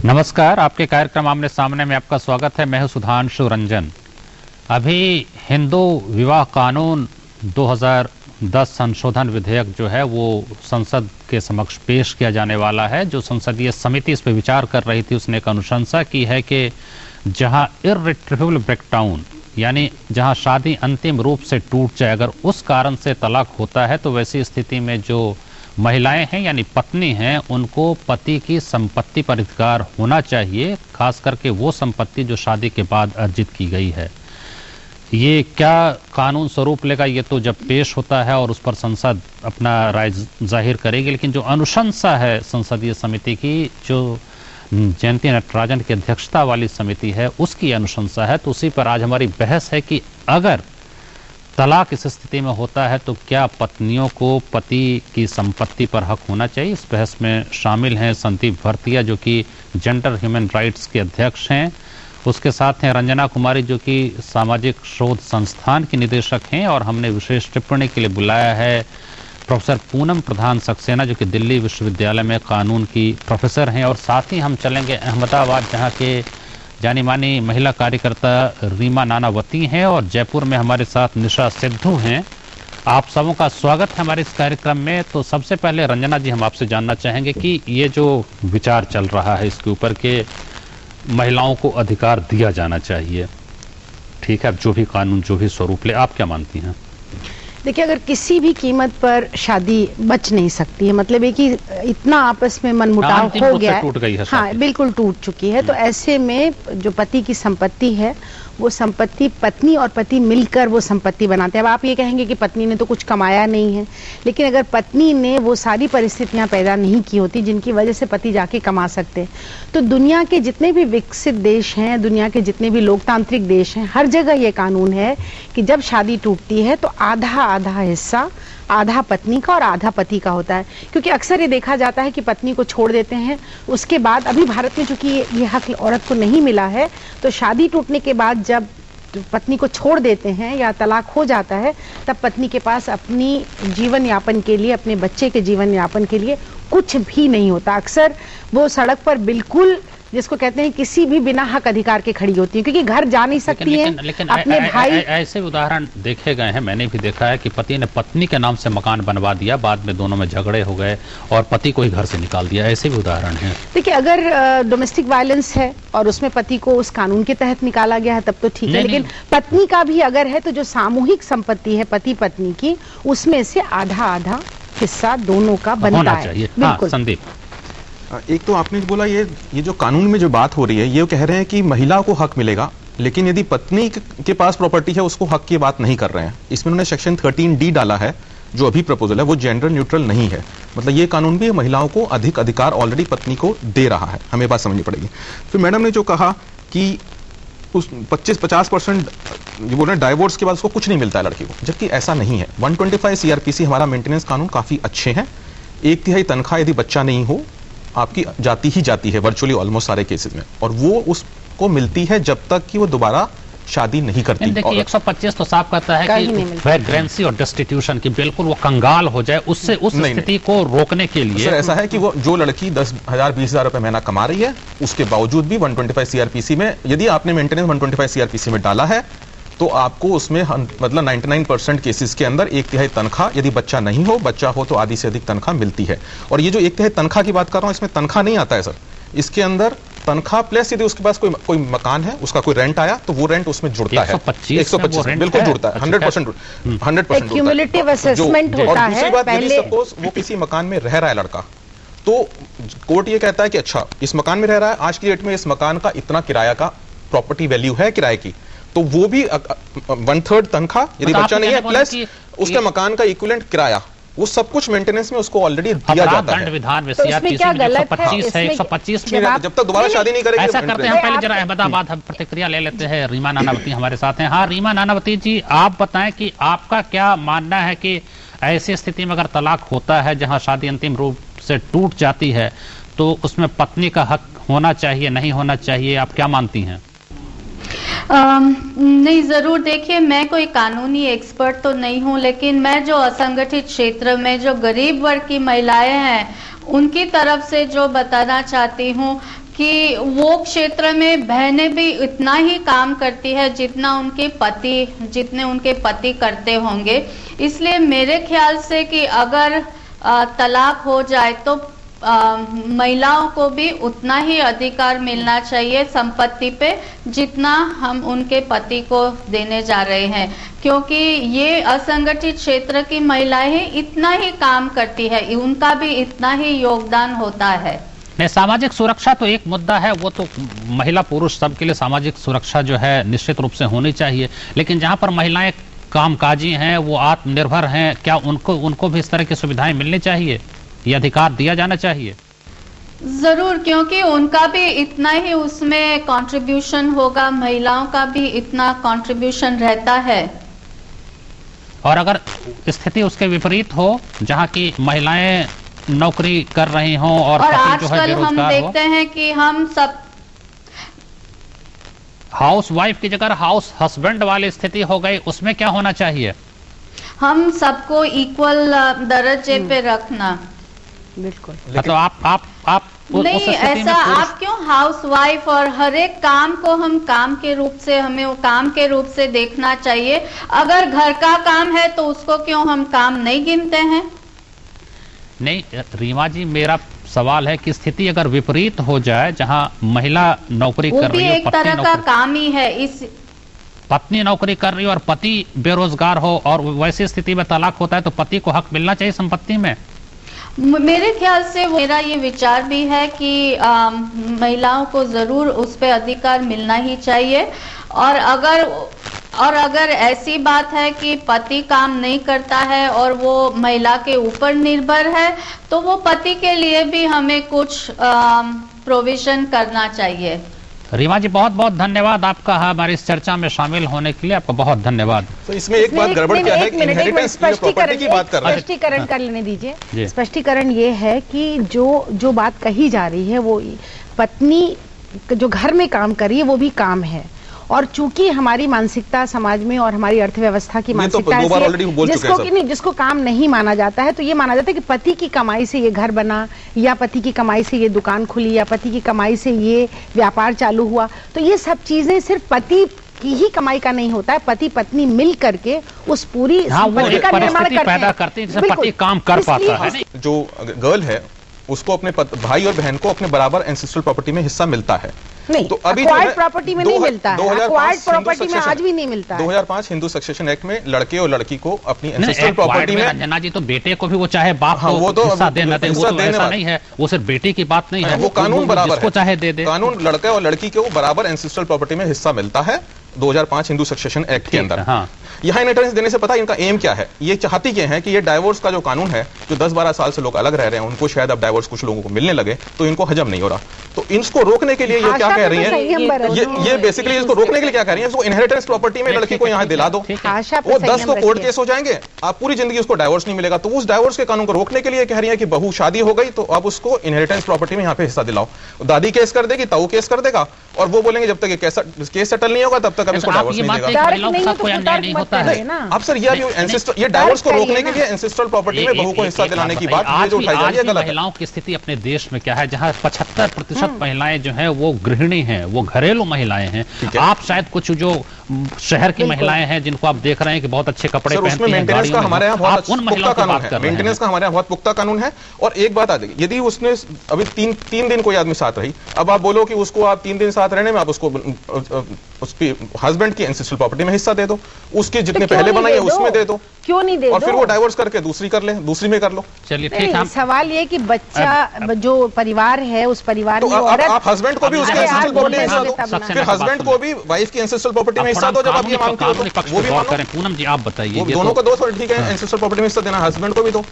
नमस्कार, आपके कार्यक्रम आमने सामने में आपका स्वागत है। मैं हूं सुधांशु रंजन। अभी हिंदू विवाह कानून 2010 संशोधन विधेयक जो है वो संसद के समक्ष पेश किया जाने वाला है। जो संसदीय समिति इस पर विचार कर रही थी उसने एक अनुशंसा की है कि जहां इर्रिट्रीवेबल ब्रेकडाउन यानी जहां शादी अंतिम रूप से टूट जाए, अगर उस कारण से तलाक होता है तो वैसी स्थिति में जो महिलाएं हैं यानी पत्नी हैं उनको पति की संपत्ति पर अधिकार होना चाहिए, खास करके वो संपत्ति जो शादी के बाद अर्जित की गई है। ये क्या कानून स्वरूप लेगा ये तो जब पेश होता है और उस पर संसद अपना राय जाहिर करेगी, लेकिन जो अनुशंसा है संसदीय समिति की, जो जयंती नटराजन की अध्यक्षता वाली समिति है उसकी अनुशंसा है, तो उसी पर आज हमारी बहस है कि अगर तलाक इस स्थिति में होता है तो क्या पत्नियों को पति की संपत्ति पर हक होना चाहिए। इस बहस में शामिल हैं संदीप भरतिया जो कि जेंडर ह्यूमन राइट्स के अध्यक्ष हैं, उसके साथ हैं रंजना कुमारी जो कि सामाजिक शोध संस्थान की निदेशक हैं, और हमने विशेष टिप्पणी के लिए बुलाया है प्रोफेसर पूनम प्रधान सक्सेना जो कि दिल्ली विश्वविद्यालय में कानून की प्रोफेसर हैं, और साथ ही हम चलेंगे अहमदाबाद जहाँ के जानी मानी महिला कार्यकर्ता रीमा नानावती हैं, और जयपुर में हमारे साथ निशा सिद्धू हैं। आप सबों का स्वागत है हमारे इस कार्यक्रम में। तो सबसे पहले रंजना जी, हम आपसे जानना चाहेंगे कि ये जो विचार चल रहा है इसके ऊपर के महिलाओं को अधिकार दिया जाना चाहिए, ठीक है, अब जो भी कानून जो भी स्वरूप ले, आप क्या मानती हैं? देखिए, अगर किसी भी कीमत पर शादी बच नहीं सकती है, मतलब है कि इतना आपस में मनमुटाव हो गया है, टूट गई है, हाँ बिल्कुल टूट चुकी है, तो ऐसे में जो पति की संपत्ति है वो संपत्ति पत्नी और पति मिलकर वो संपत्ति बनाते हैं। अब आप ये कहेंगे कि पत्नी ने तो कुछ कमाया नहीं है, लेकिन अगर पत्नी ने वो सारी परिस्थितियां पैदा नहीं की होती जिनकी वजह से पति जाके कमा सकते हैं, तो दुनिया के जितने भी विकसित देश हैं, दुनिया के जितने भी लोकतांत्रिक देश हैं, हर जगह ये कानून है कि जब शादी टूटती है तो आधा आधा हिस्सा आधा पत्नी का और आधा पति का होता है। क्योंकि अक्सर ये देखा जाता है कि पत्नी को छोड़ देते हैं, उसके बाद अभी भारत में चूंकि ये हक औरत को नहीं मिला है, तो शादी टूटने के बाद जब पत्नी को छोड़ देते हैं या तलाक हो जाता है, तब पत्नी के पास अपनी जीवन यापन के लिए, अपने बच्चे के जीवन यापन के लिए कुछ भी नहीं होता। अक्सर वो सड़क पर बिल्कुल, जिसको कहते हैं, किसी भी बिना हक अधिकार के खड़ी होती है, क्योंकि घर जा नहीं सकती है। लेकिन अपने भाई ऐसे उदाहरण देखे गए हैं, मैंने भी देखा है कि पति ने पत्नी के नाम से मकान बनवा दिया, बाद में दोनों में झगड़े हो गए और पति को ही घर से निकाल दिया, ऐसे भी उदाहरण हैं। देखिए, अगर डोमेस्टिक वायलेंस है और उसमें पति को उस कानून के तहत निकाला गया है तब तो ठीक है, लेकिन पत्नी का भी अगर है तो जो सामूहिक संपत्ति है पति पत्नी की, उसमें से आधा आधा हिस्सा दोनों का बनता है। बिल्कुल। संदीप, एक तो आपने बोला ये जो कानून में जो बात हो रही है, ये कह रहे हैं कि महिला को हक मिलेगा, लेकिन यदि पत्नी के पास प्रॉपर्टी है उसको हक की बात नहीं कर रहे हैं। इसमें उन्होंने सेक्शन 13D डाला है, जो अभी प्रपोजल है वो जेंडर न्यूट्रल नहीं है। मतलब ये कानून भी महिलाओं को अधिक अधिकार ऑलरेडी पत्नी को दे रहा है, हमें बात समझनी पड़ेगी। फिर मैडम ने जो कहा कि उस 25-50% जो बोल रहे हैं डाइवोर्स के बाद उसको कुछ नहीं मिलता है लड़की को, जबकि ऐसा नहीं है। 125 CRPC हमारा मेंटेनेंस कानून काफी अच्छे हैं। 1/3 तनख्वाह यदि बच्चा नहीं हो आपकी जाती ही जाती है वर्चुअली ऑलमोस्ट सारे केसेस में, और वो उसको मिलती है जब तक कि वो दोबारा शादी नहीं करती। देखिए 125 तो साफ कहता है कि वैग्रेंसी और डेस्टिट्यूशन की बिल्कुल वो कंगाल हो जाए, उससे उस स्थिति को रोकने के लिए। सर ऐसा है कि वो जो लड़की 10,000 20,000 रुपए महीना कमा रही है, उसके बावजूद भी 125 CRPC में, यदि आपने मेंटेनेंस 125 CRPC में डाला है तो आपको उसमें मतलब 99% केसेस के अंदर 1/3 तनख्वाह, यदि बच्चा नहीं हो, बच्चा हो तो आधी से अधिक तनख्वाह मिलती है। और ये जो 1/3 तनख्वाह की बात कर रहा हूं, इसमें तनख्वाह नहीं आता है सर, इसके अंदर तनख्वाह प्लस यदि उसके पास कोई मकान है, उसका कोई रेंट आया तो वो रेंट उसमें जुड़ता है। 125 बिल्कुल जुड़ता है, 100% क्यूमुलेटिव असेसमेंट होता है। दूसरी बात, यदि सपोज वो किसी मकान में रह रहा है लड़का, तो कोर्ट ये कहता है कि अच्छा इस मकान में रह रहा है, आज की डेट में इस मकान का इतना किराया का प्रॉपर्टी वैल्यू है किराए की, तो वो भी 1/3 तनख्वाह यदि बच्चा नहीं है प्लस उसके मकान का इक्विवेलेंट किराया, वो सब कुछ मेंटेनेंस में उसको ऑलरेडी दिया जाता है। विधान में तो इसमें क्या गलत है? 125 जब तक दोबारा शादी नहीं करेंगे ऐसा करते हैं। पहले जरा अहमदाबाद हम प्रतिक्रिया ले लेते हैं, रीमा नानावती हमारे साथ हैं। हाँ रीमा नानावती जी, आप बताएं कि आपका क्या मानना है कि ऐसी स्थिति में अगर तलाक होता है जहां शादी अंतिम रूप से टूट जाती है, तो उसमें पत्नी का हक होना चाहिए नहीं होना चाहिए, आप क्या मानती हैं? नहीं, जरूर। देखिए, मैं कोई कानूनी एक्सपर्ट तो नहीं हूं, लेकिन मैं जो असंगठित क्षेत्र में जो गरीब वर्ग की महिलाएं हैं उनकी तरफ से जो बताना चाहती हूं कि वो क्षेत्र में बहनें भी इतना ही काम करती है जितने उनके पति करते होंगे। इसलिए मेरे ख्याल से कि अगर तलाक हो जाए तो महिलाओं को भी उतना ही अधिकार मिलना चाहिए संपत्ति पे जितना हम उनके पति को देने जा रहे हैं, क्योंकि ये असंगठित क्षेत्र की महिलाएं इतना ही काम करती है, उनका भी इतना ही योगदान होता है। नहीं, सामाजिक सुरक्षा तो एक मुद्दा है, वो तो महिला पुरुष सबके लिए सामाजिक सुरक्षा जो है निश्चित रूप से होनी चाहिए, लेकिन जहां पर महिलाएं कामकाजी हैं, वो आत्मनिर्भर हैं, क्या उनको भी इस तरह की सुविधाएं मिलनी चाहिए, ये अधिकार दिया जाना चाहिए? जरूर, क्योंकि उनका भी इतना ही उसमें कंट्रीब्यूशन होगा, महिलाओं का भी इतना कंट्रीब्यूशन रहता है। और अगर स्थिति उसके विपरीत हो, जहां की महिलाएं नौकरी कर रही हों और पति जो है आजकल हम देखते हैं कि हम सब हाउस वाइफ की जगह हाउस हस्बैंड वाली स्थिति हो गई, उसमें क्या होना चाहिए? हम सबको इक्वल दर्जे पे रखना। बिल्कुल। मतलब आप नहीं, ऐसा आप क्यों हाउस वाइफ और हर एक काम को हम काम के रूप से, हमें वो काम के रूप से देखना चाहिए। अगर घर का काम है तो उसको क्यों हम काम नहीं गिनते हैं? नहीं रीमा जी, मेरा सवाल है कि स्थिति अगर विपरीत हो जाए, जहां महिला नौकरी कर रही है, एक तरह का काम ही है, इस पत्नी नौकरी कर रही हो और पति बेरोजगार हो और वैसी स्थिति में तलाक होता है, तो पति को हक मिलना चाहिए संपत्ति में। मेरे ख्याल से मेरा ये विचार भी है कि महिलाओं को जरूर उस पर अधिकार मिलना ही चाहिए। और अगर ऐसी बात है कि पति काम नहीं करता है और वो महिला के ऊपर निर्भर है, तो वो पति के लिए भी हमें कुछ प्रोविजन करना चाहिए। रीमा जी, बहुत बहुत धन्यवाद आपका हमारी इस चर्चा में शामिल होने के लिए, आपका बहुत धन्यवाद। तो इसमें एक बात गड़बड़ क्या है कि इनहेरिटेंस प्रॉपर्टी की बात कर रहे हैं। स्पष्टीकरण कर लेने दीजिए। स्पष्टीकरण ये है कि जो बात कही जा रही है, वो पत्नी जो घर में काम कर रही है वो भी काम है, और चूंकि हमारी मानसिकता समाज में और हमारी अर्थव्यवस्था की मानसिकता जिसको काम नहीं माना जाता है, तो ये माना जाता है कि पति की कमाई से ये घर बना, या पति की कमाई से ये दुकान खुली, या पति की कमाई से ये व्यापार चालू हुआ। तो ये सब चीजें सिर्फ पति की ही कमाई का नहीं होता है, पति पत्नी मिल करके उस पूरी संपत्ति का निर्माण करते हैं, जिससे पति काम कर पाता है। जो गर्ल है उसको अपने भाई और बहन को अपने बराबर एंसेस्ट्रल प्रॉपर्टी में हिस्सा मिलता है। नहीं, तो अभी प्रॉपर्टी में नहीं मिलता है, एक्वायर्ड प्रॉपर्टी में आज भी नहीं मिलता है। 2005 हिंदू सक्सेशन एक्ट में लड़के और लड़की को अपनी एंसेस्ट्रल प्रॉपर्टी में, रंजना जी, तो बेटे को भी वो चाहे बाप को वो तो हिस्सा दे न दे, वो तो ऐसा नहीं है, वो सिर्फ बेटी की बात नहीं है, वो कानून बराबर है, चाहे दे दे। कानून लड़के और लड़की को बराबर एंसेस्ट्रल प्रॉपर्टी में हिस्सा मिलता है 2005 हिंदू सक्सेशन एक्ट के अंदर। हाँ। यहाँ इनहेरिटेंस देने से पता है इनका एम क्या है, ये चाहती क्या है कि ये डाइवोर्स का जो कानून है, जो 10-12 साल से लोग अलग रह रहे हैं, उनको शायद अब डाइवोर्स कुछ लोगों को मिलने लगे तो इनको हजम नहीं हो रहा, तो इसको रोकने के लिए ये क्या कह रही है, ये बेसिकली इसको रोकने के लिए क्या कह रही है, इसको इनहेरिटेंस प्रॉपर्टी में लड़की को यहाँ दिला दो, वो 10 तो कोर्ट केस हो जाएंगे, आप पूरी जिंदगी उसको डाइवोर्स नहीं मिलेगा। तो उस डाइवोर्स के कानून को रोकने के लिए कह रही है कि बहू शादी हो गई तो अब उसको इनहेरिटेंस प्रॉपर्टी में यहाँ पे हिस्सा दिलाओ। दादी केस कर देगी, ताऊ केस कर देगा, और वो बोलेंगे जब तक ये केस सेटल नहीं होगा तब तक अब इसको डाइवोर्स नहीं देगा। अब सर ये डाइवोर्स को रोकने के लिए एंसेस्ट्रल प्रॉपर्टी में बहू को हिस्सा दिलाने की बात ये जो उठाई जा रही है गलत है। महिलाओं की स्थिति अपने देश में क्या है, जहां 75% महिलाएं जो हैं वो गृहिणी हैं, वो घरेलू महिलाएं हैं। आप शायद कुछ जो शहर की महिलाएं हैं जिनको आप देख रहे हैं कि बहुत अच्छे कपड़े पहनती हैं, मेंटेनेंस का हमारे यहाँ बहुत उन महिलाओं की बात कर रहे हैं। मेंटेनेंस का हमारे यहाँ बहुत पुख्ता कानून है। और एक बात आ जाएगी, यदि उसने अभी तीन दिन कोई आदमी साथ रही, अब आप बोलो कि उसको आप 3 दिन साथ रहने में आप उसको उसकी हस्बैंड की एंसेस्ट्रल प्रॉपर्टी में हिस्सा दे दो, उसके जितने पहले बनाई है उसमें दे दो, क्यों नहीं दे और फिर वो डाइवोर्स करके दूसरी कर ले, दूसरी में कर लो। चलिए ठीक है। सवाल ये कि बच्चा जो परिवार है उस परिवार में आप हस्बैंड को भी उसके एंसेस्ट्रल प्रॉपर्टी में हिस्सा दो, फिर हस्बैंड को भी वाइफ की एंसेस्ट्रल प्रॉपर्टी में हिस्सा दो। जब आप ये मांगते हो तो वो भी मानो। पूनम जी आप बताइए, दोनों को दो, ठीक है, एंसेस्ट्रल प्रॉपर्टी में हिस्सा देना, हस्बैंड को भी दो।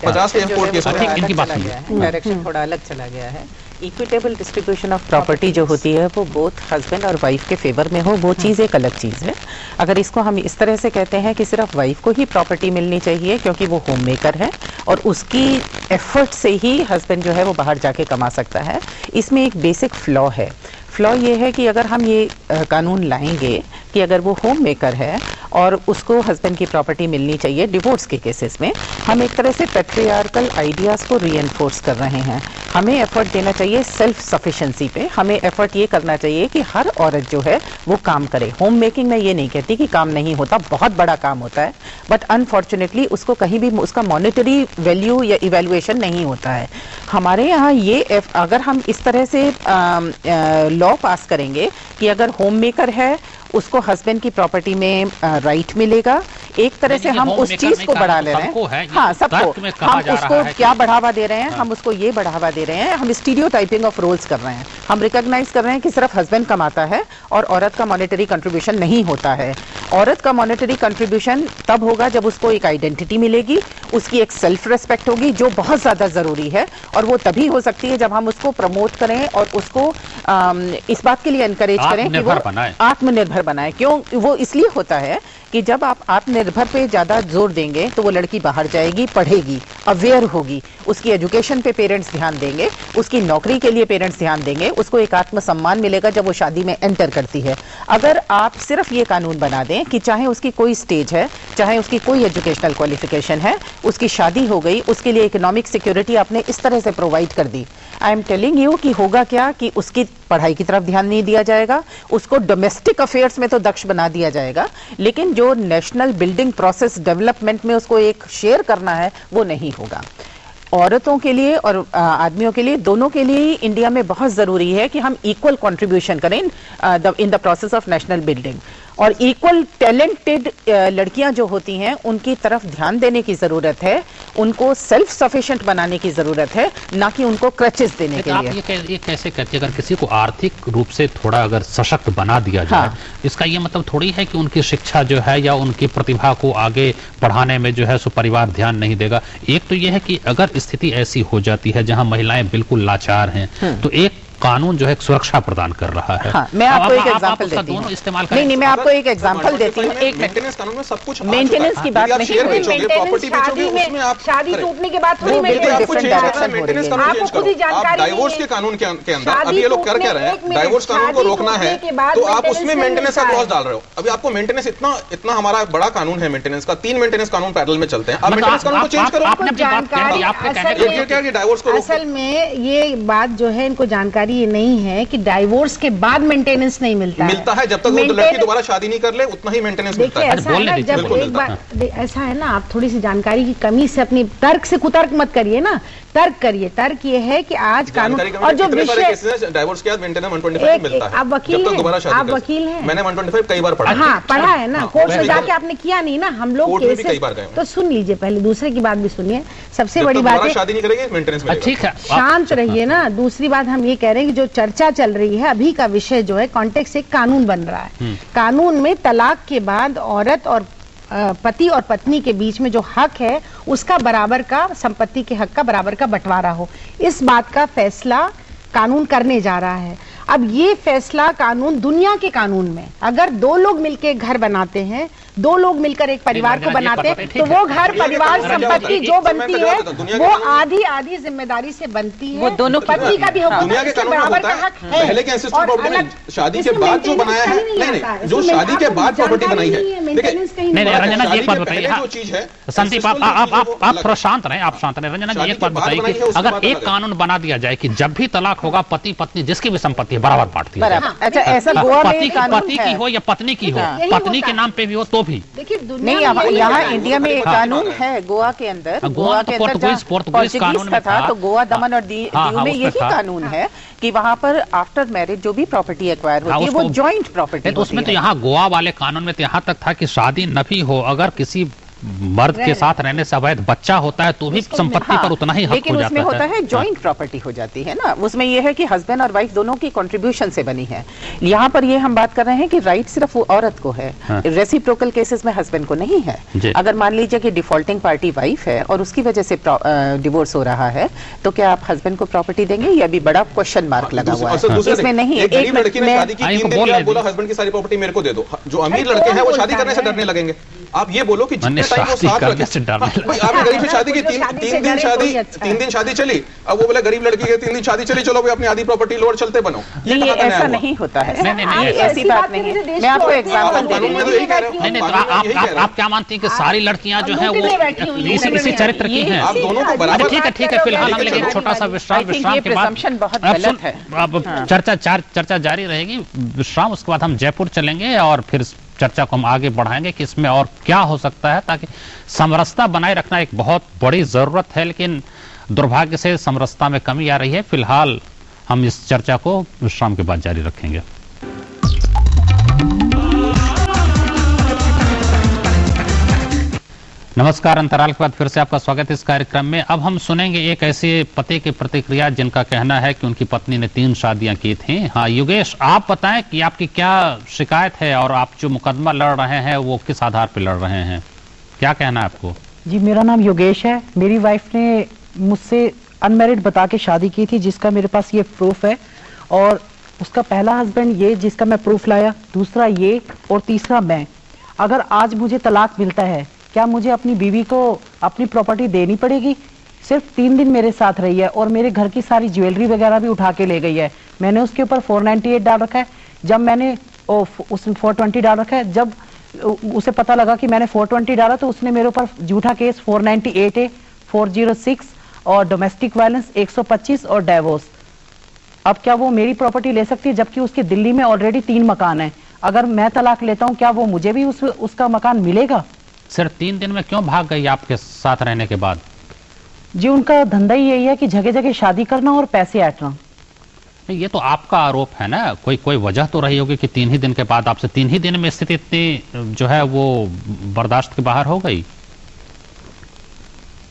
50 के कोर्ट केस इनकी बात डायरेक्शन थोड़ा अलग चला गया है। इक्विटेबल डिस्ट्रीब्यूशन ऑफ प्रॉपर्टी जो होती है वो बोथ हस्बैंड और वाइफ के फेवर में हो, वो चीज़ एक अलग चीज़ है। अगर इसको हम इस तरह से कहते हैं कि सिर्फ वाइफ को ही प्रॉपर्टी मिलनी चाहिए क्योंकि वो होम मेकर है और उसकी एफर्ट से ही हस्बैंड जो है वो बाहर जाके कमा सकता है, इसमें एक बेसिक फ्लॉ है। फ्लॉ ये है कि अगर हम ये कानून लाएंगे कि अगर वो होम मेकर है और उसको हस्बैंड की प्रॉपर्टी मिलनी चाहिए डिवोर्स के केसेस में, हम एक तरह से पैट्रियार्कल आइडियाज़ को रीएनफोर्स कर रहे हैं हमें एफर्ट देना चाहिए सेल्फ सफिशिएंसी पे। हमें एफर्ट ये करना चाहिए कि हर औरत जो है वो काम करे। होम मेकिंग में ये नहीं कहती कि काम नहीं होता, बहुत बड़ा काम होता है, बट अनफॉर्चुनेटली उसको कहीं भी उसका मॉनेटरी वैल्यू या इवैल्यूएशन नहीं होता है। हमारे यहाँ ये अगर हम इस तरह से लॉ पास करेंगे कि अगर होम मेकर है उसको हस्बैंड की प्रॉपर्टी में राइट मिलेगा, एक तरह से हम उस चीज को बढ़ा ले रहे हैं। हाँ, सबको हम उसको क्या बढ़ावा दे रहे हैं, हम उसको ये बढ़ावा दे रहे हैं, हम स्टीरियोटाइपिंग ऑफ रोल्स कर रहे हैं। हम रिकॉग्नाइज कर रहे हैं कि सिर्फ हस्बैंड कमाता है और औरत का मॉनेटरी कंट्रीब्यूशन नहीं होता है। औरत का मॉनेटरी कंट्रीब्यूशन तब होगा जब उसको एक आइडेंटिटी मिलेगी, उसकी एक सेल्फ रेस्पेक्ट होगी जो बहुत ज्यादा जरूरी है, और वो तभी हो सकती है जब हम उसको प्रमोट करें और उसको इस बात के लिए एनकरेज करें कि वो आत्मनिर्भर बनाए। क्यों वो इसलिए होता है कि जब आप आत्मनिर्भर पे ज्यादा जोर देंगे तो वो लड़की बाहर जाएगी, पढ़ेगी, अवेयर होगी, उसकी एजुकेशन पे पेरेंट्स ध्यान देंगे, उसकी नौकरी के लिए पेरेंट्स ध्यान देंगे, उसको एक आत्मसम्मान मिलेगा जब वो शादी में एंटर करती है। अगर आप सिर्फ ये कानून बना दें कि चाहे उसकी कोई स्टेज है, चाहे उसकी कोई एजुकेशनल क्वालिफिकेशन है, उसकी शादी हो गई, उसके लिए इकोनॉमिक सिक्योरिटी आपने इस तरह से प्रोवाइड कर दी, आई एम टेलिंग यू कि होगा क्या कि उसकी पढ़ाई की तरफ ध्यान नहीं दिया जाएगा, उसको डोमेस्टिक अफेयर्स में तो दक्ष बना दिया जाएगा, लेकिन जो नेशनल बिल्डिंग प्रोसेस डेवलपमेंट में उसको एक शेयर करना है वो नहीं होगा। औरतों के लिए और आदमियों के लिए, दोनों के लिए इंडिया में बहुत जरूरी है कि हम इक्वल कंट्रीब्यूशन करें in the process of national building, और इक्वल टैलेंटेड लड़कियां जो होती हैं उनकी तरफ ध्यान देने की जरूरत है, उनको सेल्फ सफिशिएंट बनाने की जरूरत है, ना कि उनको क्रचेस देने के लिए। आप ये कैसे कहते हैं, अगर किसी को आर्थिक रूप से थोड़ा अगर सशक्त बना दिया जाए, हाँ। इसका ये मतलब थोड़ी है कि उनकी शिक्षा जो है या उनकी प्रतिभा को आगे बढ़ाने में जो है सो परिवार ध्यान नहीं देगा। एक तो ये है कि अगर स्थिति ऐसी हो जाती है जहां महिलाएं बिल्कुल लाचार हैं, तो एक कानून जो है सुरक्षा प्रदान कर रहा है। हाँ, मैं आपको एक एग्जांपल देती हूँ। नहीं, मैं आपको एक एग्जांपल देती हूँ। एक मेंटेनेंस कानून में सब कुछ मेंटेनेंस की बात नहीं है, शादी टूटने के बाद थोड़ी आपको खुद ही जानकारी, डाइवोर्स के कानून के अंदर अभी ये लोग कर क्या रहे हैं, डाइवोर्स कानून को रोकना है तो आप उसमें मेंटेनेंस का क्लॉज डाल रहे हो। अभी आपको मेंटेनेंस इतना हमारा बड़ा कानून है मेंटेनेंस का, 3 मेंटेनेंस कानून पैरेलल में चलते हैं। आप मेंटेनेंस कानून को चेंज करो। असल में ये बात जो है इनको जानकारी ये नहीं है कि डाइवोर्स के बाद मेंटेनेंस नहीं मिलता है जब तक वो लड़की दोबारा शादी नहीं कर ले उतना ही मेंटेनेंस मिलता है। ऐसा है ना, जब एक बार ऐसा है ना, आप थोड़ी सी जानकारी की कमी से अपनी तर्क से कुतर्क मत करिए ना, तर्क करिए। तर्क ये है कि आज कानून और जो विषय डाइवोर्स के बाद मेंटेनेंस 125 मिलता है। आप वकील हैं, आप वकील हैं, मैंने 125 कई बार पढ़ा। हाँ, पढ़ा है ना, कोर्ट में जाके आपने किया नहीं ना, हम लोग तो सुन लीजिए, पहले दूसरे की बात भी सुनिए। सबसे बड़ी बात है शादी नहीं करेंगे मेंटेनेंस मिलेगा। ठीक है, शांत रहिए ना। दूसरी बात हम ये कह रहे हैं कि जो चर्चा चल रही है अभी का विषय जो है, कॉन्टेक्स्ट एक कानून बन रहा है। कानून में तलाक के बाद औरत और पति और पत्नी के बीच में जो हक है उसका बराबर का, संपत्ति के हक का बराबर का बंटवारा हो, इस बात का फैसला कानून करने जा रहा है। अब ये फैसला कानून, दुनिया के कानून में अगर 2 लोग मिलकर घर बनाते हैं, 2 लोग मिलकर एक परिवार को बनाते हैं, तो वो घर परिवार संपत्ति जो बनती है वो आधी आधी जिम्मेदारी से बनती है। वो दोनों पति का भी होगा, दुनिया के कानून में होता है। पहले के एंसेस्ट्रल प्रॉपर्टी में शादी के बाद जो बनाया है, नहीं, जो शादी के बाद प्रॉपर्टी बनाई है, नहीं रंजना जी एक बात बताइए। जो चीज है संदीप, आप थोड़ा शांत रहें, आप शांत रहें। रंजना जी एक बात बताइए कि अगर एक कानून बना दिया जाए कि जब भी तलाक होगा पति पत्नी जिसकी भी संपत्ति बराबर बांटती है, अच्छा ऐसा गोवा में पति की हो या पत्नी की हो, पत्नी के नाम पे भी हो तो भी नहीं। यहाँ इंडिया में एक कानून है, गोवा के अंदर, गोवा के अंदर पोर्तुगीज कानून में था, तो गोवा, दमन और दीव में यही कानून है कि वहाँ पर आफ्टर मैरिज जो भी प्रॉपर्टी एक्वायर होती है वो जॉइंट प्रॉपर्टी। तो उसमें तो यहाँ गोवा वाले कानून में तो यहाँ तक था कि शादी न भी हो, अगर किसी मर्द के साथ रहने से अवैध बच्चा होता है तो भी संपत्ति पर उतना ही हक हो जाता है। लेकिन उसमें होता है जॉइंट प्रॉपर्टी हो जाती है ना, उसमें यह है कि हस्बैंड और वाइफ दोनों की कंट्रीब्यूशन से बनी है। यहाँ पर ये हम बात कर रहे हैं कि राइट सिर्फ वो औरत को है, रेसिप्रोकल केसेस में हस्बैंड को नहीं है। अगर मान लीजिए कि डिफॉल्टिंग पार्टी वाइफ है और उसकी वजह से डिवोर्स हो रहा है, तो क्या आप हस्बैंड को प्रॉपर्टी देंगे? ये भी बड़ा क्वेश्चन मार्क लगा हुआ है इसमें। नहीं, हस्बैंड की सारी प्रॉपर्टी मेरे को दे दो, जो अमीर लड़के हैं वो शादी करने से डरने लगेंगे। आप ये बोलो कि जितने टाइम वो साथ रखे, आपने गरीब से शादी की, तीन दिन शादी चली, अब वो बोले गरीब लड़की के 3 दिन शादी चली, चलो भाई अपनी आधी प्रॉपर्टी लो और चलते बनो। ये ऐसा नहीं होता है, ऐसी बात नहीं है। मैं आपको एग्जाम्पल दे रही हूँ। नहीं, आप क्या मानती हैं कि सारी लड़कियां जो है वो इसी चरित्र की हैं? आप दोनों को बराबर। ठीक है, फिलहाल हम लेकिन छोटा सा विश्राम के बाद बहुत गलत है। अब चर्चा जारी रहेगी, विश्राम, उसके बाद हम जयपुर चलेंगे और फिर चर्चा को हम आगे बढ़ाएंगे कि इसमें और क्या हो सकता है, ताकि समरसता बनाए रखना एक बहुत बड़ी जरूरत है, लेकिन दुर्भाग्य से समरसता में कमी आ रही है। फिलहाल हम इस चर्चा को विश्राम के बाद जारी रखेंगे। नमस्कार, अंतराल के बाद फिर से आपका स्वागत है इस कार्यक्रम में। अब हम सुनेंगे एक ऐसे पति की प्रतिक्रिया जिनका कहना है कि उनकी पत्नी ने 3 शादियां की थी। हाँ योगेश, आप बताएं कि आपकी क्या शिकायत है और आप जो मुकदमा लड़ रहे हैं वो किस आधार पर लड़ रहे हैं, क्या कहना है आपको? जी, मेरा नाम योगेश है। मेरी वाइफ ने मुझसे अनमैरिड बता के शादी की थी, जिसका मेरे पास ये प्रूफ है। और उसका पहला हस्बैंड ये, जिसका मैं प्रूफ लाया, दूसरा ये, और तीसरा मैं। अगर आज मुझे तलाक मिलता है, क्या मुझे अपनी बीवी को अपनी प्रॉपर्टी देनी पड़ेगी? सिर्फ 3 दिन मेरे साथ रही है और मेरे घर की सारी ज्वेलरी वगैरह भी उठा के ले गई है। मैंने उसके ऊपर 498 डाल रखा है। जब मैंने उसने 420 डाल रखा है, जब उसे पता लगा कि मैंने 420 डाला तो उसने मेरे ऊपर झूठा केस 498 है, 406 और डोमेस्टिक वायलेंस 125 और डाइवोर्स। अब क्या वो मेरी प्रॉपर्टी ले सकती है, जबकि उसके दिल्ली में ऑलरेडी 3 मकान है? अगर मैं तलाक लेता हूँ, क्या वो मुझे भी उसका मकान मिलेगा? सिर्फ 3 दिन में क्यों भाग गई आपके साथ रहने के बाद? जी, उनका धंधा ही यही है कि जगह जगह शादी करना और पैसे ऐंठना। ये तो आपका आरोप है ना, कोई वजह तो रही होगी कि 3 ही दिन के बाद आपसे 3 ही दिन में स्थिति इतनी जो है वो बर्दाश्त के बाहर हो गई।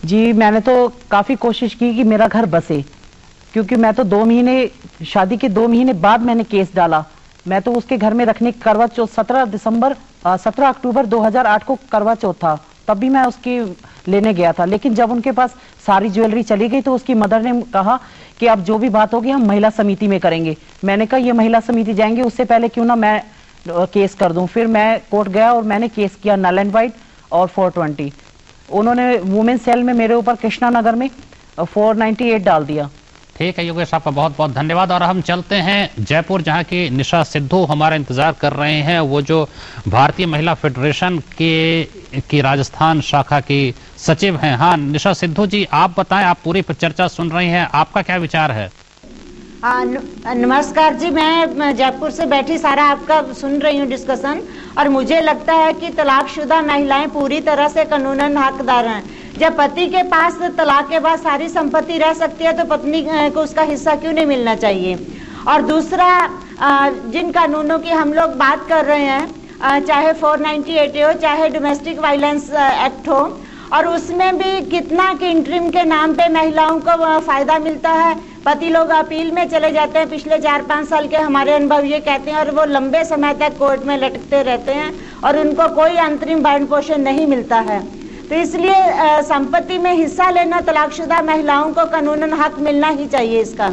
जी, मैंने तो काफी कोशिश की कि मेरा घर बसे, क्योंकि मैं तो 2 महीने, शादी के 2 महीने बाद मैंने केस डाला। मैं तो उसके घर में रखने की करवा चौथ 17 अक्टूबर 2008 को करवा चौथ था, तब भी मैं उसकी लेने गया था। लेकिन जब उनके पास सारी ज्वेलरी चली गई तो उसकी मदर ने कहा कि अब जो भी बात होगी हम महिला समिति में करेंगे। मैंने कहा ये महिला समिति जाएंगे, उससे पहले क्यों ना मैं केस कर दूं। फिर मैं कोर्ट गया और मैंने केस किया नल एंड वाइड और 420। उन्होंने वुमेन सेल में मेरे ऊपर कृष्णा नगर में 498 डाल दिया। ठीक है योगेश, आपका बहुत बहुत धन्यवाद। और हम चलते हैं जयपुर, जहां की निशा सिद्धू हमारा इंतजार कर रहे हैं, वो जो भारतीय महिला फेडरेशन की राजस्थान शाखा की सचिव हैं। हाँ निशा सिद्धू जी, आप बताएं, आप पूरी चर्चा सुन रही हैं, आपका क्या विचार है? नमस्कार जी, मैं जयपुर से बैठी सारा आपका सुन रही हूँ डिस्कशन, और मुझे लगता है कि तलाकशुदा महिलाएं पूरी तरह से कानूनन हकदार हैं। जब पति के पास तलाक के बाद सारी संपत्ति रह सकती है तो पत्नी को उसका हिस्सा क्यों नहीं मिलना चाहिए? और दूसरा, जिन कानूनों की हम लोग बात कर रहे हैं, चाहे 498 हो, चाहे डोमेस्टिक वायलेंस एक्ट हो, और उसमें भी कितना कि इंटरिम के नाम पे महिलाओं को फायदा मिलता है। पति लोग अपील में चले जाते हैं, पिछले 4-5 साल के हमारे अनुभव ये कहते हैं, और वो लंबे समय तक कोर्ट में लटकते रहते हैं और उनको कोई अंतरिम भरण पोषण नहीं मिलता है। तो इसलिए संपत्ति में हिस्सा लेना तलाकशुदा महिलाओं को कानूनन हक मिलना ही चाहिए इसका।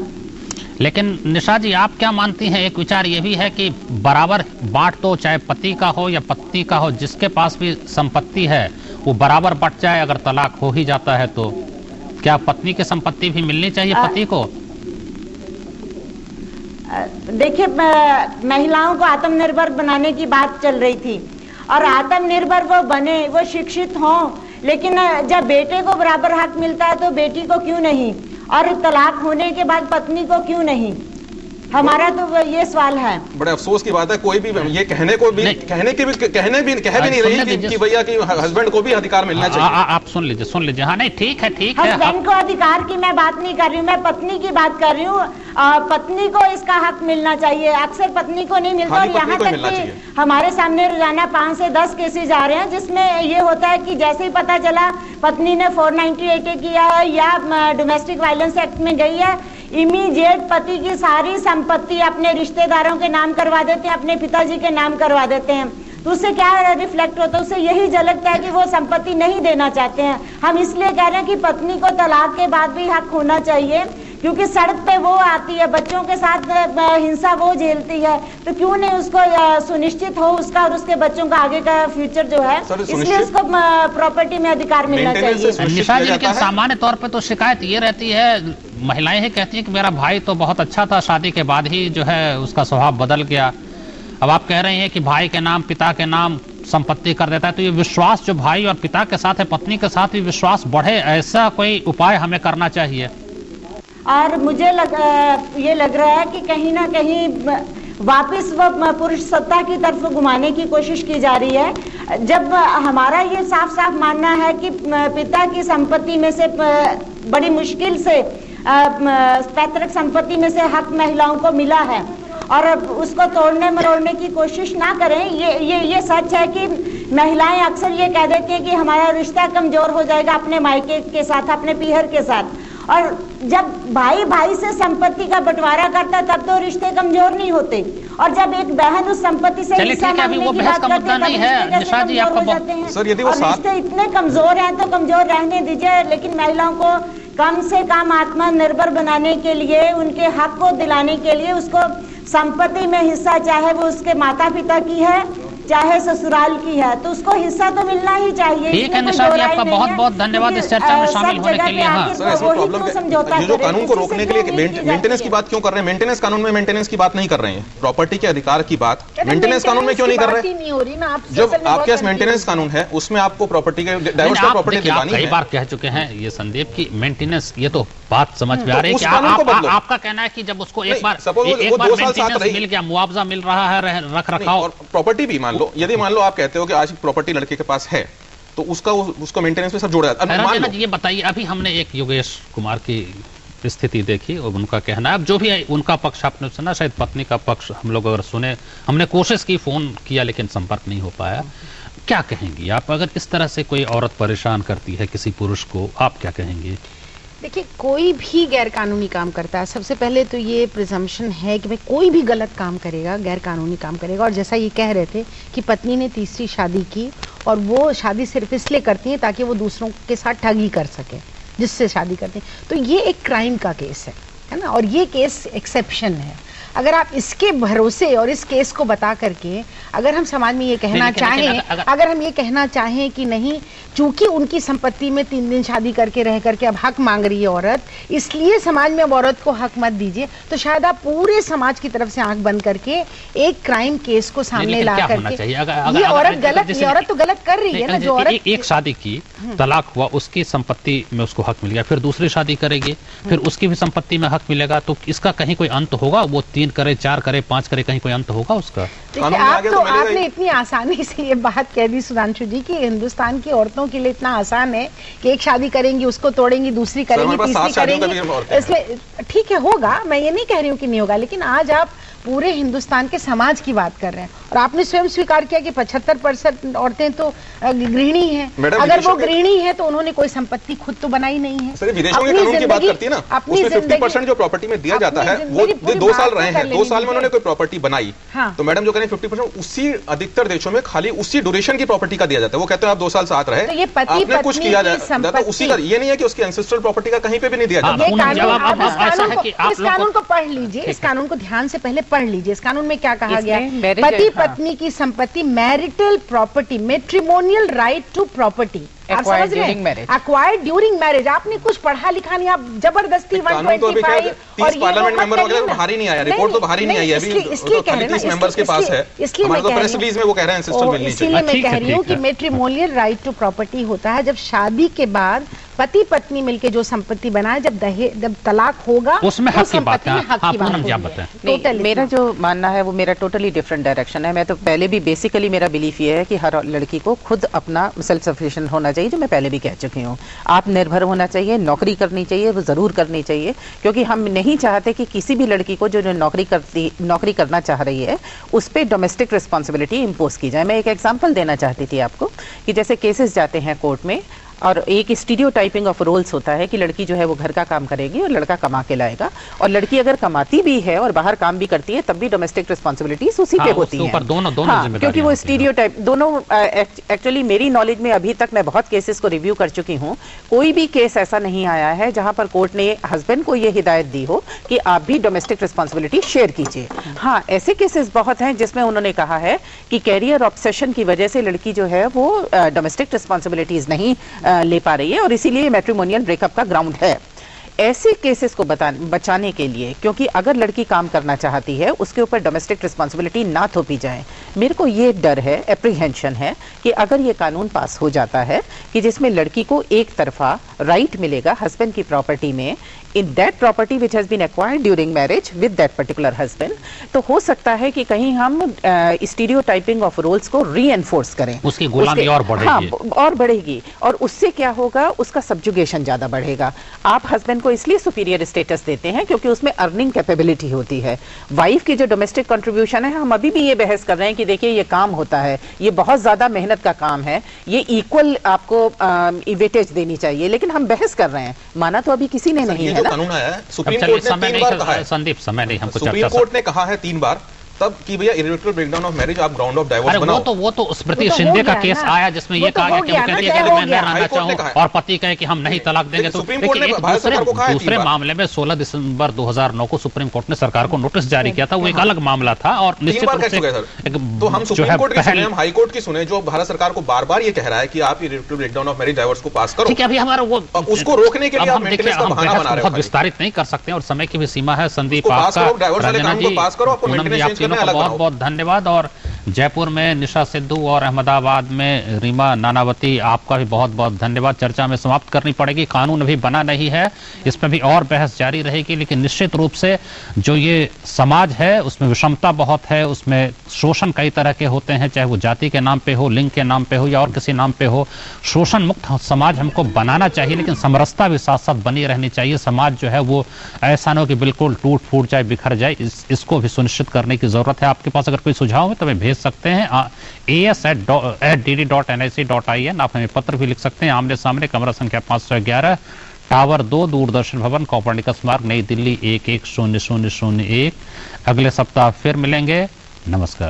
लेकिन निशा जी, आप क्या मानती हैं? एक विचार ये भी है कि बराबर बांट दो, चाहे पति का हो या पत्नी का हो, जिसके पास भी संपत्ति है वो बराबर बट जाए। अगर तलाक हो ही जाता है तो क्या पत्नी की संपत्ति भी मिलनी चाहिए पति को? देखिए, महिलाओं को आत्मनिर्भर बनाने की बात चल रही थी, और आत्मनिर्भर वो बने, वो शिक्षित हों, लेकिन जब बेटे को बराबर हक मिलता है तो बेटी को क्यों नहीं, और तलाक होने के बाद पत्नी को क्यों नहीं? हमारा तो ये सवाल है। बड़े अफसोस की बात है, कोई भी ये कहने को भी कह भी नहीं रही कि भैया कि हस्बैंड को भी अधिकार मिलना चाहिए। आप सुन लीजिए। हाँ नहीं, ठीक है। हस्बैंड को अधिकार की मैं बात नहीं कर रही हूँ, मैं पत्नी की बात कर रही हूँ। पत्नी को इसका हक मिलना चाहिए, अक्सर पत्नी को नहीं मिलता। और यहाँ तक कि हमारे सामने रोजाना 5 से 10 केसेज आ रहे हैं जिसमें ये होता है कि जैसे ही पता चला पत्नी ने 498 किया है या डोमेस्टिक वायलेंस एक्ट में गई है, इमीडिएट पति की सारी संपत्ति अपने रिश्तेदारों के नाम करवा देते हैं, अपने पिताजी के नाम करवा देते हैं। तो उससे क्या रिफ्लेक्ट होता है? उससे यही झलकता है कि वो संपत्ति नहीं देना चाहते हैं। हम इसलिए कह रहे हैं कि पत्नी को तलाक के बाद भी हक होना चाहिए, क्योंकि सड़क पे वो आती है, बच्चों के साथ हिंसा वो झेलती है, तो क्यों नहीं उसको सुनिश्चित हो उसका और उसके बच्चों का आगे का फ्यूचर जो है, इसलिए उसको प्रॉपर्टी में अधिकार मिलना चाहिए। निशा जी, लेकिन सामान्य तौर पे तो शिकायत ये रहती है, महिलाएं ही कहती हैं कि मेरा भाई तो बहुत अच्छा था, शादी के बाद ही जो है उसका स्वभाव बदल गया। अब आप कह रहे हैं कि भाई के नाम, पिता के नाम संपत्ति कर देता है, तो ये विश्वास जो भाई और पिता के साथ है, पत्नी के साथ भी विश्वास बढ़े, ऐसा कोई उपाय हमें करना चाहिए। और मुझे ये लग रहा है कि कहीं ना कहीं वापस वो पुरुष सत्ता की तरफ घुमाने की कोशिश की जा रही है, जब हमारा ये साफ साफ मानना है कि पिता की संपत्ति में से बड़ी मुश्किल से पैतृक संपत्ति में से हक महिलाओं को मिला है और उसको तोड़ने मरोड़ने की कोशिश ना करें। ये सच है कि महिलाएं अक्सर ये कह देती हैं कि हमारा रिश्ता कमजोर हो जाएगा अपने मायके के साथ, अपने पीहर के साथ, और जब भाई भाई से संपत्ति का बंटवारा करता है तब तो रिश्ते कमजोर नहीं होते, और जब एक बहन उस संपत्ति से हिस्सा मांगने की बात करते हैं तब रिश्ते कमजोर हो जाते हैं। सर, यदि वो रिश्ते इतने कमजोर हैं तो कमजोर रहने दीजिए, लेकिन महिलाओं को कम से कम आत्मनिर्भर बनाने के लिए, उनके हक को दिलाने के लिए उसको संपत्ति में हिस्सा, चाहे वो उसके माता पिता की है चाहे ससुराल की है, तो उसको हिस्सा तो मिलना ही चाहिए। ठीक है निशा जी, आपका बहुत बहुत धन्यवाद इस चर्चा में शामिल होने के लिए। हाँ सर, इसमें प्रॉब्लम ये जो कानून को रोकने के लिए मेंटेनेंस की बात क्यों कर रहे हैं? मेंटेनेंस कानून में मेंटेनेंस की बात नहीं कर रहे हैं, प्रॉपर्टी के अधिकार की बात मेंटेनेंस कानून में क्यों नहीं कर रहे हैं? जब आपके पास मेंटेनेंस कानून है उसमें आपको प्रॉपर्टी के डाइवर्स का प्रॉपर्टी दिलानी है। कई बार कह चुके हैं ये संदीप की मेंटेनेंस, ये तो बात समझ में आ रही है कि आपका कहना है कि जब उसको एक बार मेंटेनेंस मिल गया, मुआवजा मिल रहा है, रख रखाव और प्रॉपर्टी भी मान लो, यदि मान लो आप कहते हो कि आज प्रॉपर्टी लड़के के पास है तो उसको मेंटेनेंस में सब जोड़ा जाता है। ये बताइए, अभी हमने एक योगेश कुमार की स्थिति देखी और उनका कहना है, अब जो भी है उनका पक्ष आपने सुना, शायद पत्नी का पक्ष हम लोग अगर सुने, हमने कोशिश की, फोन किया लेकिन संपर्क नहीं हो पाया। क्या कहेंगी आप, अगर इस तरह से कोई औरत परेशान करती है किसी पुरुष को, आप क्या कहेंगे? देखिए, कोई भी गैर कानूनी काम करता है, सबसे पहले तो ये प्रिजम्पशन है कि भाई कोई भी गलत काम करेगा, गैर कानूनी काम करेगा। और जैसा ये कह रहे थे कि पत्नी ने तीसरी शादी की और वो शादी सिर्फ इसलिए करती है ताकि वो दूसरों के साथ ठगी कर सके जिससे शादी करते हैं, तो ये एक क्राइम का केस है ना, और ये केस एक्सेप्शन है। अगर आप इसके भरोसे और इस केस को बता करके अगर हम समाज में ये कहना चाहें, अगर हम ये कहना चाहें कि नहीं, चूंकि उनकी संपत्ति में 3 दिन शादी करके रह करके अब हक मांग रही है औरत, इसलिए समाज में अब औरत को हक मत दीजिए, तो शायद आप पूरे समाज की तरफ से आंख बंद करके एक क्राइम केस को सामने ला करके, ये औरत गलत, ये औरत तो गलत कर रही है ना। जो औरत एक शादी की, तलाक हुआ, उसकी संपत्ति में उसको हक मिल गया, फिर दूसरी शादी करेगी, फिर उसकी भी संपत्ति में हक मिलेगा, तो इसका कहीं कोई अंत होगा? वो 3 करे, 4 करे, 5 करे, कहीं कोई अंत होगा उसका? देखिए, आपने इतनी आसानी से ये बात कह दी सुधांशु जी कि हिंदुस्तान की औरतों के लिए इतना आसान है कि एक शादी करेंगी, उसको तोड़ेंगी, दूसरी करेंगी, तीसरी करेंगी। इसलिए ठीक है, होगा, मैं ये नहीं कह रही हूँ कि नहीं होगा, लेकिन आज आप पूरे हिंदुस्तान के समाज की बात कर रहे हैं और आपने स्वयं स्वीकार किया कि 75% औरतें तो गृहिणी हैं। अगर वो गृहिणी है तो उन्होंने कोई संपत्ति खुद तो बनाई नहीं है। सर, विदेशों के कानून की बात करती है ना, उसमें 50% जो प्रॉपर्टी में दिया जाता है, वो 2 साल रहे हैं, 2 साल में उन्होंने कोई प्रॉपर्टी बनाई, तो मैडम जो कह रहे हैं 50%, उसी अधिकतर देशों में खाली उसी ड्यूरेशन की प्रॉपर्टी का दिया जाता है। वो कहते हैं आप 2 साल साथ रहे, आपने कुछ किया जाता है उसी का, ये नहीं है कि उसकी एंसेस्ट्रल प्रॉपर्टी का कहीं पे भी नहीं दिया जाता। इस कानून को पढ़ लीजिए, इस कानून को ध्यान से पहले पढ़ लीजिए। इस कानून में क्या कहा गया है? पति पत्नी की संपत्ति, marital property, matrimonial right to property, आप समझ रहे हैं, एक्वायर्ड ड्यूरिंग मैरिज। आपने कुछ पढ़ा लिखा नहीं, आप जबरदस्ती 125 और पार्लियामेंट मेंबर वगैरह बाहर ही नहीं आया, रिपोर्ट तो बाहर ही नहीं आई है अभी, इसलिए कह रहे हैं 30 मेंबर्स के पास है, इसलिए मैं प्रेस रिलीज में वो कह रहे हैं एंसेस्ट्रल मिलनी चाहिए। इसलिए मैं कह रही हूँ कि मैट्रिमोनियल राइट टू प्रॉपर्टी होता है जब शादी के बाद पति पत्नी मिलके जो संपत्ति बनाए, जब तलाक होगा उसमें हक की बात है। मेरा जो मानना है वो मेरा टोटली डिफरेंट डायरेक्शन है। मैं तो पहले भी बेसिकली मेरा बिलीफ ये है कि हर लड़की को खुद अपना सेल्फ सफिशिएंट होना चाहिए, जो मैं पहले भी कह चुकी हूँ। आत्मनिर्भर होना चाहिए, नौकरी करनी चाहिए, वो जरूर करनी चाहिए, क्योंकि हम नहीं चाहते कि किसी भी लड़की को जो नौकरी करना चाह रही है उस पर डोमेस्टिक रिस्पॉन्सिबिलिटी इम्पोज की जाए। मैं एक एग्जाम्पल देना चाहती थी आपको कि जैसे केसेस जाते हैं कोर्ट में, और एक स्टीरियोटाइपिंग ऑफ रोल्स होता है कि लड़की जो है वो घर का काम करेगी और लड़का कमा के लाएगा, और लड़की अगर कमाती भी है और बाहर काम भी करती है तब भी डोमेस्टिक रिस्पॉन्सिबिलिटीज उसी पे होती हैं। दोनों क्योंकि वो स्टीरियोटाइप दोनों, एक्चुअली मेरी नॉलेज में अभी तक मैं बहुत केसेस को रिव्यू कर चुकी हूँ, कोई भी केस ऐसा नहीं आया है जहां पर कोर्ट ने हस्बैंड को ये हिदायत दी हो कि आप भी डोमेस्टिक रिस्पॉन्सिबिलिटी शेयर कीजिए। हाँ, ऐसे केसेस बहुत हैं जिसमें उन्होंने कहा है कि कैरियर ऑब्सेशन की वजह से लड़की जो है वो डोमेस्टिक रिस्पॉन्सिबिलिटीज नहीं ले पा रही है और इसीलिए मैट्रिमोनियल ब्रेकअप का ग्राउंड है। ऐसे केसेस को बचाने के लिए, क्योंकि अगर लड़की काम करना चाहती है उसके ऊपर डोमेस्टिक रिस्पॉन्सिबिलिटी ना थोपी जाए, मेरे को ये डर है, एप्रीहेंशन है कि अगर ये कानून पास हो जाता है कि जिसमें लड़की को एक तरफा राइट मिलेगा हस्बैंड की प्रॉपर्टी में, in that property which has been acquired during marriage with that particular husband, तो हो सकता है कि कहीं हम स्टीरियोटाइपिंग ऑफ रोल्स को रीएनफोर्स करें, उसकी गुलामी और बढ़ेगी। हाँ, और बढ़ेगी, और उससे क्या होगा, उसका सब्जुगेशन ज्यादा बढ़ेगा। आप हस्बैंड को इसलिए सुपीरियर स्टेटस देते हैं क्योंकि उसमें अर्निंग कैपेबिलिटी होती है। वाइफ की जो डोमेस्टिक कंट्रीब्यूशन है, हम अभी भी ये बहस कर रहे हैं कि देखिए ये काम होता है, ये बहुत ज्यादा मेहनत का काम है, ये इक्वल आपको वेटेज देनी चाहिए, लेकिन हम बहस कर रहे हैं, माना तो अभी किसी ने नहीं है। कानून आया है, सुप्रीम कोर्ट ने 3 बार कहा है, संदीप समय नहीं हमको, सुप्रीम कोर्ट ने कहा है 3 बार तब कि भैया इरेवोकेबल ब्रेकडाउन ऑफ मैरिज आप ग्राउंड ऑफ डाइवोर्स बनाओ। वो तो स्मृति शिंदे का केस आया जिसमें ये कहा गया कि वो कहती है कि मैं न रहना चाहूं और पति कहे कि हम नहीं तलाक देंगे। तो दूसरे मामले में 16 दिसंबर 2009 को सुप्रीम कोर्ट ने सरकार को नोटिस जारी किया था, वो एक अलग मामला था। और निश्चित रूप से तो हम सुप्रीम कोर्ट की सुने, हम हाई कोर्ट की सुने, जो भारत सरकार को बार-बार ये कह रहा है कि आप irrevocable breakdown of marriage divorce को पास करो। ठीक है, अभी हमारा वो उसको रोकने के लिए आप मेंटेनेंस का बहाना बना रहे हो। बहुत विस्तारित नहीं कर सकते और समय की भी सीमा है। संदीप आपका, रंजना जी, बहुत बहुत धन्यवाद। और जयपुर में निशा सिद्धू और अहमदाबाद में रीमा नानावती, आपका भी बहुत बहुत धन्यवाद। चर्चा में समाप्त करनी पड़ेगी, कानून अभी बना नहीं है, इसमें भी और बहस जारी रहेगी, लेकिन निश्चित रूप से जो ये समाज है उसमें विषमता बहुत है, उसमें शोषण कई तरह के होते हैं, चाहे वो जाति के नाम पे हो, लिंग के नाम पे हो या और किसी नाम पे हो। शोषण मुक्त समाज हमको बनाना चाहिए, लेकिन समरसता भी साथ साथ बनी रहनी चाहिए। समाज जो है वो ऐसा न हो कि बिल्कुल टूट फूट जाए, बिखर जाए, इसको भी सुनिश्चित करने की जरूरत है। आपके पास अगर कोई सुझाव है तो हमें भेज सकते हैं as@dd.nic.in। आप हमें पत्र भी लिख सकते हैं। आमने सामने, कमरा संख्या 511, टावर 2, दूरदर्शन भवन, कोपरनिकस मार्ग, नई दिल्ली 110001। अगले सप्ताह फिर मिलेंगे। नमस्कार।